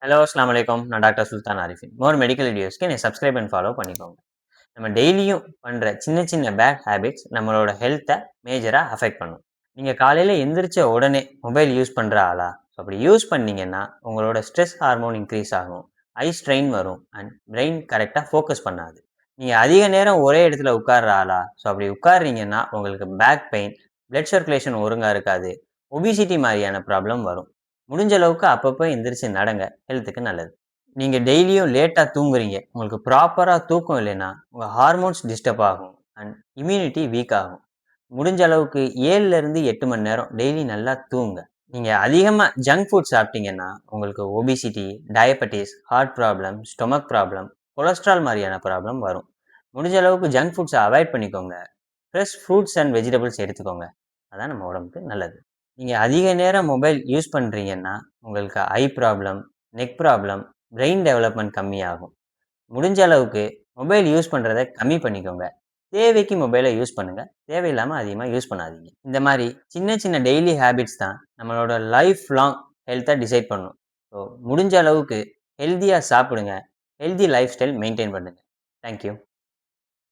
Hello அஸ்ஸலாமு அலைக்கும். நான் டாக்டர் சுல்தான் ஆரிஃபின். மோர் மெடிக்கல் வீடியோஸ்க்கு என்னை சப்ஸ்கிரைப் அண்ட் ஃபாலோ பண்ணிக்கோங்க. நம்ம டெய்லியும் பண்ற சின்ன சின்ன பேட் ஹேபிட்ஸ் நம்மளோட ஹெல்த்த மேஜரா அஃபெக்ட் பண்ணும். நீங்க காலையில எந்திரிச்ச உடனே மொபைல் யூஸ் பண்ற ஆளா? அப்படி யூஸ் பண்ணீங்கன்னா, உங்களோட ஸ்ட்ரெஸ் ஹார்மோன் இன்க்ரீஸ் ஆகும். ஐ ஸ்ட்ரெயின் வரும் அண்ட் பிரெயின் கரெக்ட்டா ஃபோக்கஸ் பண்ணாது. நீங்க அதிக நேரம் ஒரே இடத்துல உட்கார்ற ஆளா? அப்படி உட்கார்றீங்கன்னா, உங்களுக்கு பேக் பெயின், பிளட் சர்க்குலேஷன் ஒழுங்கா இருக்காது. ஒபிசிட்டி மாரியான ப்ராப்ளம் வரும். முடிஞ்ச அளவுக்கு அப்பப்போ எந்திரிச்சு நடங்க. ஹெல்த்துக்கு நல்லது. நீங்க டெய்லியும் லேட்டா தூங்குறீங்க. உங்களுக்கு ப்ராப்பரா தூக்கம் இல்லைன்னா, உங்க ஹார்மோன்ஸ் டிஸ்டர்ப் ஆகும் அண்ட் இம்யூனிட்டி வீக் ஆகும். முடிஞ்ச அளவுக்கு 7ல இருந்து 8 மணி நேரம் டெய்லி நல்லா தூங்குங்க. நீங்க அதிகமா ஜங்க் ஃபுட் சாப்பிட்டீங்கன்னா, உங்களுக்கு obesity, diabetes, heart problem, stomach problem, cholesterol மாரியான ப்ராப்ளம் வரும். முடிஞ்ச அளவுக்கு ஜங்க் ஃபுட்ஸ அவாய்ட் பண்ணிக்கோங்க. ஃப்ரெஷ் ஃப்ரூட்ஸ் அண்ட் வெஜிடபிள்ஸ் எடுத்துக்கோங்க. அதான் நம்ம உடம்புக்கு நல்லது. நீங்க அதிக நேரம் மொபைல் யூஸ் பண்றீங்கன்னா, உங்களுக்கு ஐ problem, neck problem, brain development கம்மியாகும். முடிஞ்ச அளவுக்கு மொபைல் யூஸ் பண்றத கம்மி பண்ணிக்கோங்க. தேவைக்கு மொபைலை யூஸ் பண்ணுங்க. தேவையில்லாம அதிகமா யூஸ் பண்ணாதீங்க. இந்த மாரி சின்ன சின்ன டெய்லி ஹேபிட்ஸ் தான் நம்மளோட லைஃப் லாங் ஹெல்த்த டிசைட் பண்ணும். ஸோ முடிஞ்ச அளவுக்கு ஹெல்தியா சாப்பிடுங்க. ஹெல்தி லைஃப் ஸ்டைல் மெயின்டெயின் பண்ணுங்க. Thank you.